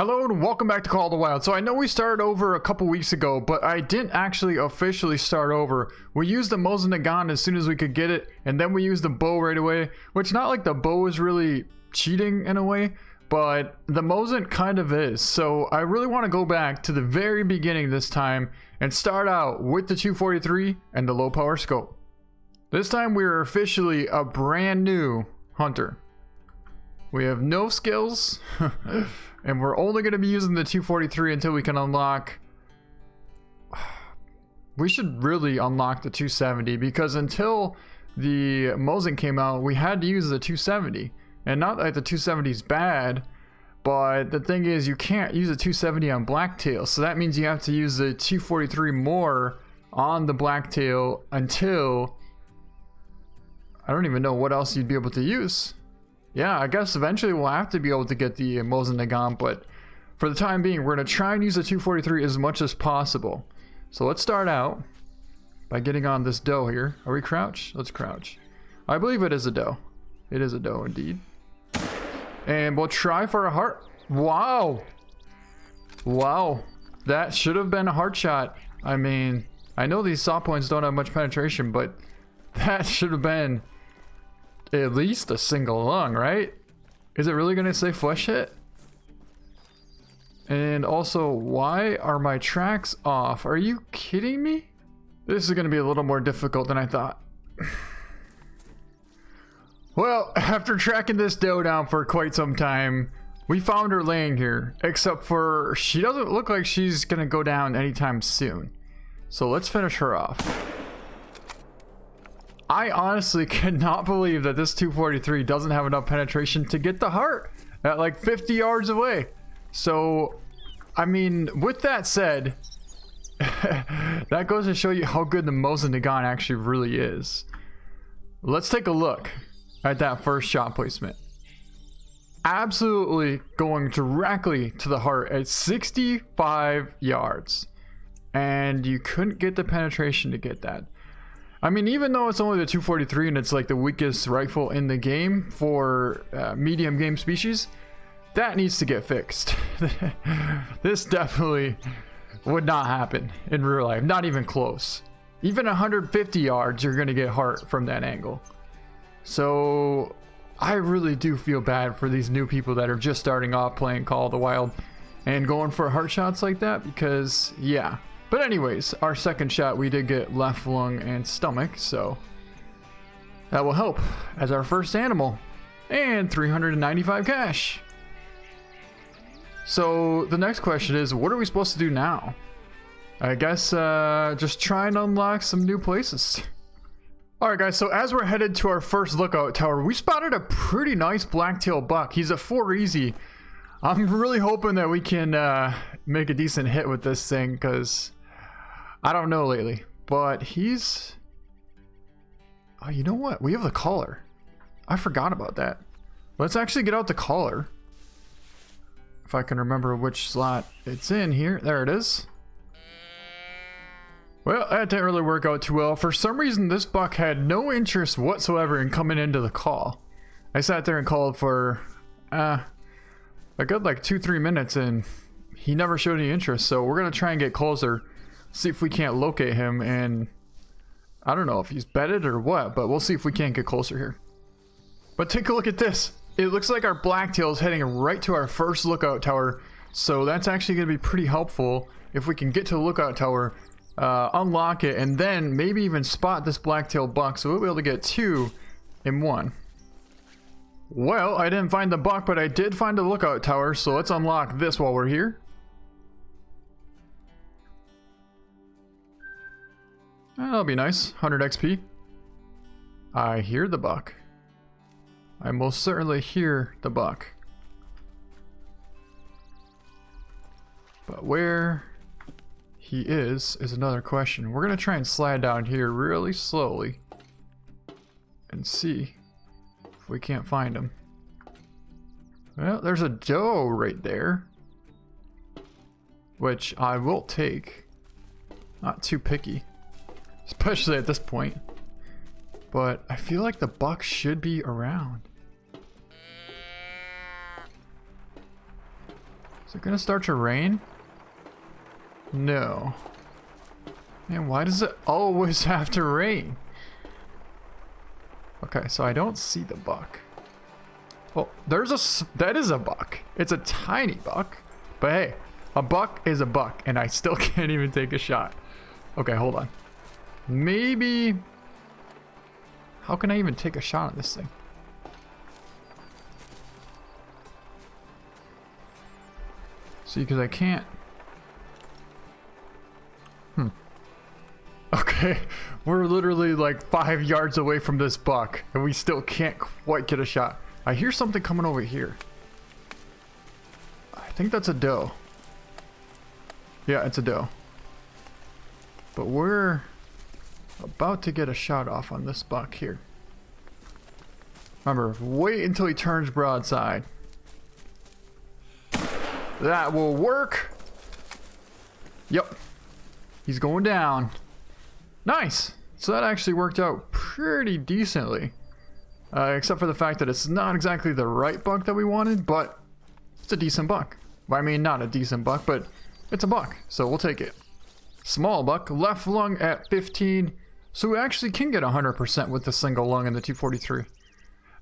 Hello and welcome back to Call of the Wild. So I know we started over a couple weeks ago, but I didn't actually officially start over. We used the Mosin as soon as we could get it, and then we used the bow right away, which not like the bow is really cheating in a way, but the Mosin kind of is. So I really want to go back to the very beginning this time and start out with the 243 and the low power scope. This time we are officially a brand new hunter. We have no skills, and we're only going to be using the 243 until we can unlock... We should really unlock the 270, because until the Mosin came out, we had to use the 270. And not that the 270 is bad, but the thing is you can't use the 270 on blacktail, so that means you have to use the 243 more on the blacktail until... I don't even know what else you'd be able to use. Yeah, I guess eventually we'll have to be able to get the Mosin, but for the time being, we're going to try and use the 243 as much as possible. So let's start out by getting on this doe here. Are we crouched? Let's crouch. I believe it is a doe. It is a doe indeed. And we'll try for a heart. Wow. Wow. That should have been a heart shot. I mean, I know these saw points don't have much penetration, but that should have been at least a single lung, right? Is it really gonna say flesh hit? And also, why are my tracks off? Are you kidding me? This is gonna be a little more difficult than I thought. Well, after tracking this doe down for quite some time, we found her laying here, except for she doesn't look like she's gonna go down anytime soon. So let's finish her off. I honestly cannot believe that this 243 doesn't have enough penetration to get the heart at like 50 yards away. So, I mean, with that said, that goes to show you how good the Mosin actually really is. Let's take a look at that first shot placement. Absolutely going directly to the heart at 65 yards. And you couldn't get the penetration to get that. I mean, even though it's only the 243 and it's like the weakest rifle in the game for medium game species, that needs to get fixed. This definitely would not happen in real life, not even close. Even 150 yards, you're gonna get heart from that angle. So I really do feel bad for these new people that are just starting off playing Call of the Wild and going for heart shots like that, because yeah. But anyways, our second shot, we did get left lung and stomach, so that will help as our first animal. And 395 cash. So the next question is, what are we supposed to do now? I guess just try and unlock some new places. Alright guys, so as we're headed to our first lookout tower, we spotted a pretty nice blacktail buck. He's a 4 easy. I'm really hoping that we can make a decent hit with this thing, because I don't know lately, but he's... Oh, you know what? We have the collar. I forgot about that. Let's actually get out the collar. If I can remember which slot it's in here. There it is. Well, that didn't really work out too well. For some reason, this buck had no interest whatsoever in coming into the call. I sat there and called for a good like 2-3 minutes, and he never showed any interest. So we're going to try and get closer. See if we can't locate him, and I don't know if he's bedded or what, but we'll see if we can't get closer here. But take a look at this. It looks like our blacktail is heading right to our first lookout tower, so that's actually going to be pretty helpful if we can get to the lookout tower, unlock it, and then maybe even spot this blacktail buck, so we'll be able to get 2 in 1. Well, I didn't find the buck, but I did find the lookout tower, so let's unlock this while we're here. That'll be nice. 100 XP. I hear the buck. I most certainly hear the buck. But where he is another question. We're going to try and slide down here really slowly and see if we can't find him. Well, there's a doe right there, which I will take. Not too picky. Especially at this point. But I feel like the buck should be around. Is it gonna start to rain? No. Man, why does it always have to rain? Okay, so I don't see the buck. Oh, that is a buck. It's a tiny buck. But hey, a buck is a buck, and I still can't even take a shot. Okay, hold on. Maybe... How can I even take a shot on this thing? See, because I can't... Okay, we're literally like 5 yards away from this buck, and we still can't quite get a shot. I hear something coming over here. I think that's a doe. Yeah, it's a doe. But we're about to get a shot off on this buck here. Remember, wait until he turns broadside. That will work. Yep. He's going down. Nice. So that actually worked out pretty decently. Except for the fact that it's not exactly the right buck that we wanted, but it's a decent buck. Well, I mean, not a decent buck, but it's a buck, so we'll take it. Small buck, left lung at 15. So we actually can get 100% with the single lung in the 243.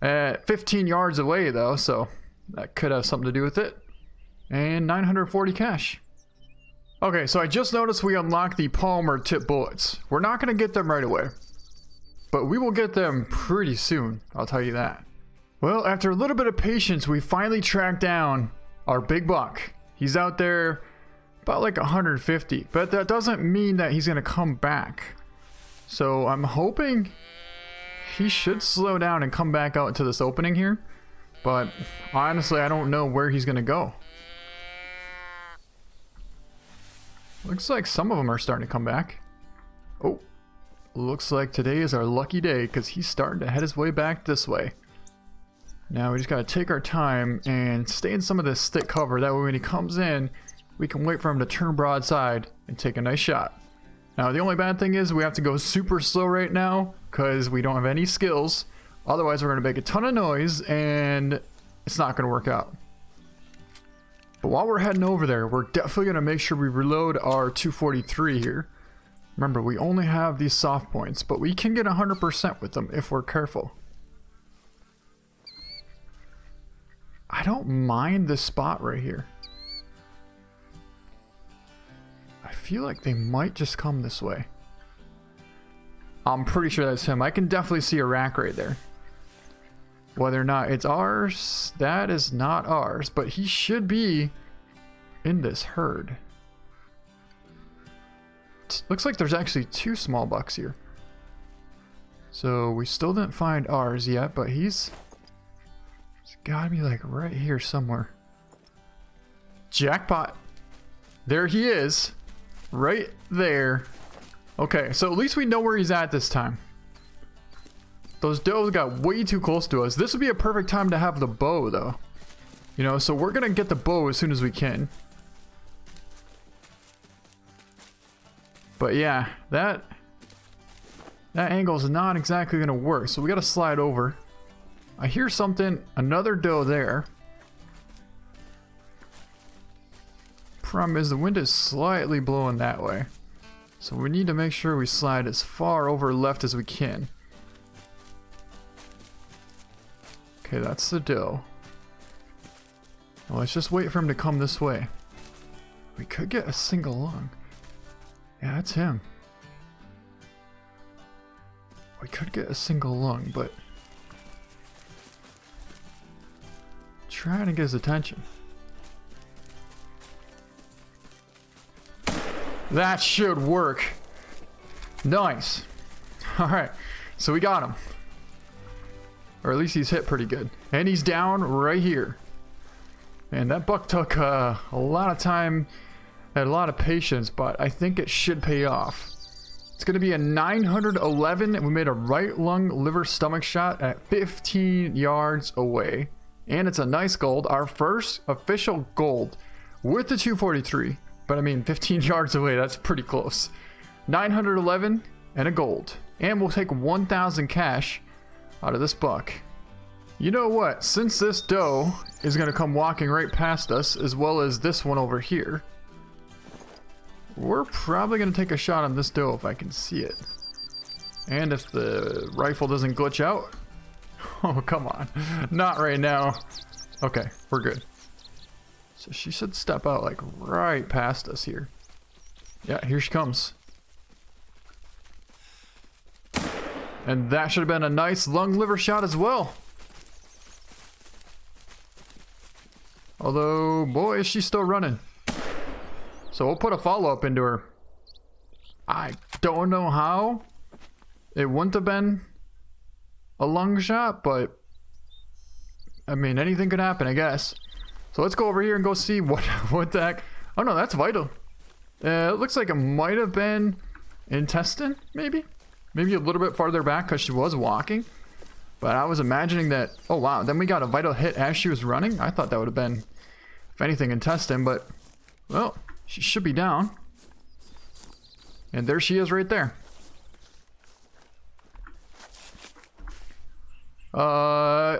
At 15 yards away, though, so that could have something to do with it. And 940 cash. Okay, so I just noticed we unlocked the Palmer tip bullets. We're not going to get them right away, but we will get them pretty soon, I'll tell you that. Well, after a little bit of patience, we finally tracked down our big buck. He's out there about like 150, but that doesn't mean that he's going to come back. So I'm hoping he should slow down and come back out into this opening here, but honestly, I don't know where he's going to go. Looks like some of them are starting to come back. Oh, looks like today is our lucky day because he's starting to head his way back this way. Now we just got to take our time and stay in some of this thick cover. That way when he comes in, we can wait for him to turn broadside and take a nice shot. Now the only bad thing is we have to go super slow right now because we don't have any skills. Otherwise we're going to make a ton of noise and it's not going to work out. But while we're heading over there, we're definitely going to make sure we reload our 243 here. Remember, we only have these soft points, but we can get 100% with them if we're careful. I don't mind this spot right here. I feel like they might just come this way. I'm pretty sure that's him. I can definitely see a rack right there. Whether or not it's ours, that is not ours, but he should be in this herd. Looks like there's actually 2 small bucks here. So we still didn't find ours yet, but he's gotta be like right here somewhere. Jackpot. There he is. Right there. Okay, so at least we know where he's at this time. Those does got way too close to us. This would be a perfect time to have the bow, though. You know, so we're gonna get the bow as soon as we can. But yeah, that angle is not exactly gonna work, so we gotta slide over. I hear something, another doe there. Problem is the wind is slightly blowing that way. So we need to make sure we slide as far over left as we can. Okay, that's the doe. Well, let's just wait for him to come this way. We could get a single lung. Yeah, that's him. We could get a single lung, but trying to get his attention. That should work. Nice. Alright, so we got him. Or at least he's hit pretty good. And he's down right here. And that buck took a lot of time and a lot of patience, but I think it should pay off. It's going to be a 911, and we made a right lung liver stomach shot at 15 yards away. And it's a nice gold, our first official gold with the 243. But I mean, 15 yards away, that's pretty close. 911 and a gold. And we'll take 1,000 cash out of this buck. You know what? Since this doe is going to come walking right past us, as well as this one over here, we're probably going to take a shot on this doe if I can see it. And if the rifle doesn't glitch out. Oh, come on. Not right now. Okay, we're good. So she should step out like right past us here. Yeah, here she comes. And that should have been a nice lung liver shot as well. Although, boy, is she still running. So we'll put a follow-up into her. I don't know how. It wouldn't have been a lung shot, but I mean, anything could happen, I guess. So let's go over here and go see what the heck. Oh no, that's vital. It looks like it might have been intestine, maybe? Maybe a little bit farther back because she was walking. But I was imagining that, oh wow, then we got a vital hit as she was running. I thought that would have been, if anything, intestine, but, well, she should be down. And there she is right there.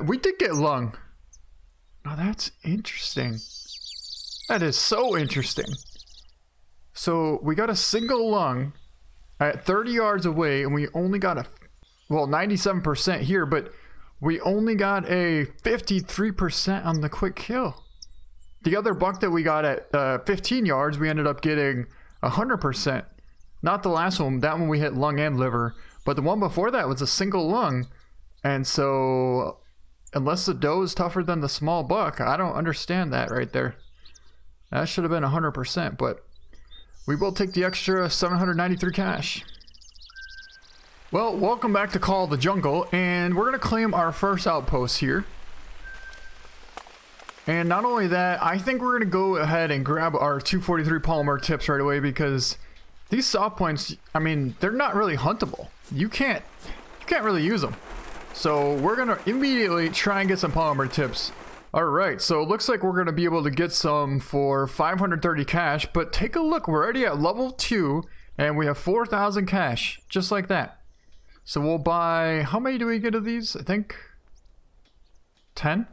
We did get lung. Oh, that's interesting. That is so interesting. So we got a single lung at 30 yards away, and we only got a, well, 97% here, but we only got a 53% on the quick kill. The other buck that we got at 15 yards, we ended up getting 100%. Not the last one, that one we hit lung and liver, but the one before that was a single lung. And so, unless the doe is tougher than the small buck, I don't understand that right there. That should have been 100%, but we will take the extra 793 cash. Well, welcome back to Call of the Jungle, and we're going to claim our first outpost here. And not only that, I think we're going to go ahead and grab our 243 polymer tips right away, because these saw points, I mean, they're not really huntable. You can't really use them. So we're going to immediately try and get some polymer tips. Alright, so it looks like we're going to be able to get some for 530 cash, but take a look, we're already at level 2, and we have 4,000 cash, just like that. So we'll buy, how many do we get of these? I think 10?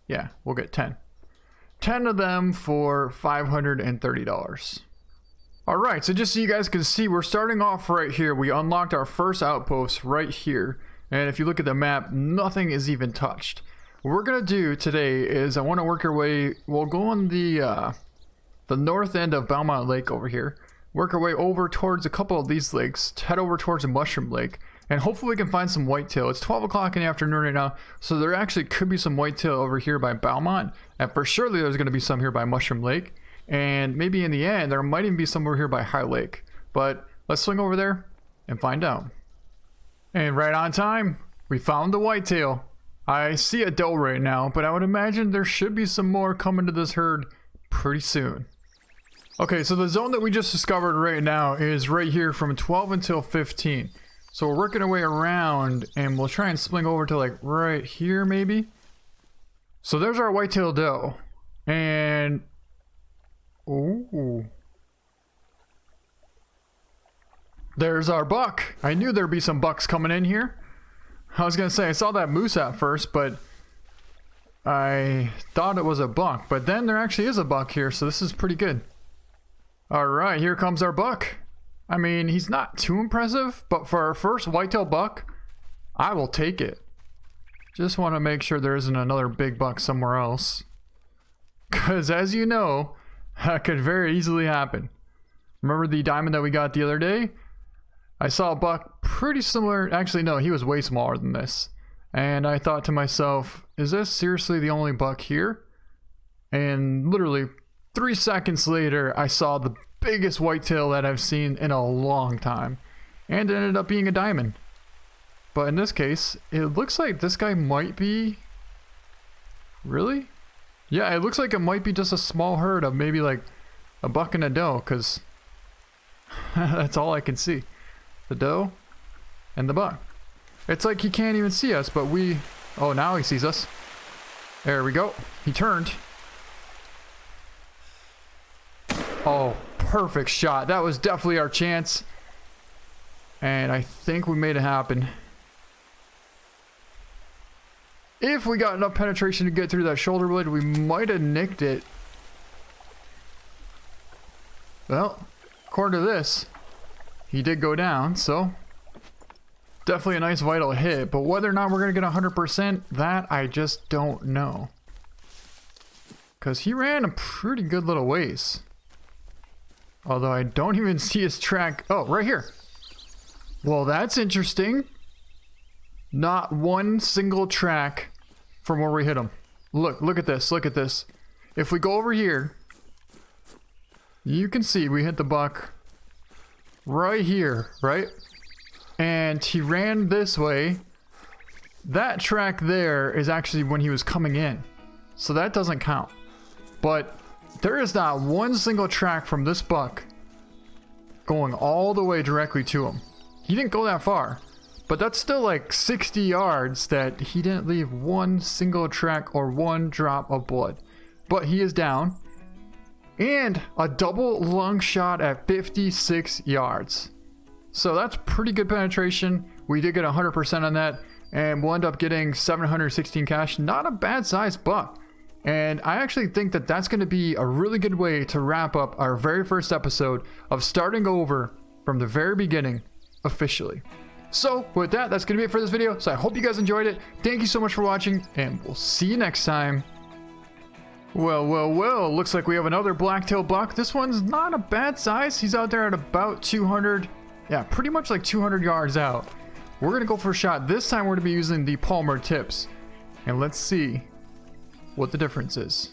Yeah, we'll get 10. 10 of them for $530. Alright, so just so you guys can see, we're starting off right here. We unlocked our first outpost right here. And if you look at the map, nothing is even touched. What we're going to do today is I want to work our way, we'll go on the north end of Belmont Lake over here. Work our way over towards a couple of these lakes, head over towards a mushroom lake, and hopefully we can find some whitetail. It's 12 o'clock in the afternoon right now, so there actually could be some whitetail over here by Belmont, and for surely there's going to be some here by Mushroom Lake, and maybe in the end there might even be some over here by High Lake. But let's swing over there and find out. And right on time, we found the whitetail. I see a doe right now, but I would imagine there should be some more coming to this herd pretty soon. Okay, so the zone that we just discovered right now is right here from 12 until 15. So we're working our way around, and we'll try and swing over to like right here maybe. So there's our whitetail doe. And ooh. There's our buck. I knew there'd be some bucks coming in here. I was gonna say I saw that moose at first, but I thought it was a buck. But then there actually is a buck here, so this is pretty good. Alright, here comes our buck. I mean, he's not too impressive, but for our first whitetail buck, I will take it. Just want to make sure there isn't another big buck somewhere else. Because as you know, that could very easily happen. Remember the diamond that we got the other day? I saw a buck pretty similar. Actually, no, he was way smaller than this. And I thought to myself, is this seriously the only buck here? And literally 3 seconds later, I saw the biggest whitetail that I've seen in a long time. And it ended up being a diamond. But in this case, it looks like this guy might be... Really? Yeah, it looks like it might be just a small herd of maybe like a buck and a doe, because that's all I can see. The doe and the buck. It's like he can't even see us, but we... Oh, now he sees us. There we go. He turned. Oh, perfect shot. That was definitely our chance. And I think we made it happen. If we got enough penetration to get through that shoulder blade, we might have nicked it. Well, according to this, he did go down, so definitely a nice vital hit. But whether or not we're going to get 100%, that I just don't know. Because he ran a pretty good little ways. Although I don't even see his track. Oh, right here. Well, that's interesting. Not one single track from where we hit him. Look at this. Look at this. If we go over here, you can see we hit the buck right here, right? And he ran this way. That track there is actually when he was coming in. So that doesn't count. But there is not one single track from this buck going all the way directly to him. He didn't go that far. But that's still like 60 yards that he didn't leave one single track or one drop of blood. But he is down. And a double lung shot at 56 yards. So that's pretty good penetration. We did get 100% on that. And we'll end up getting 716 cash. Not a bad size buck. And I actually think that that's going to be a really good way to wrap up our very first episode of starting over from the very beginning officially. So with that, that's going to be it for this video. So I hope you guys enjoyed it. Thank you so much for watching, and we'll see you next time. Well, looks like we have another blacktail buck. This one's not a bad size. He's out there at about 200. Yeah, pretty much like 200 yards out. We're going to go for a shot. This time we're going to be using the Palmer tips. And let's see what the difference is.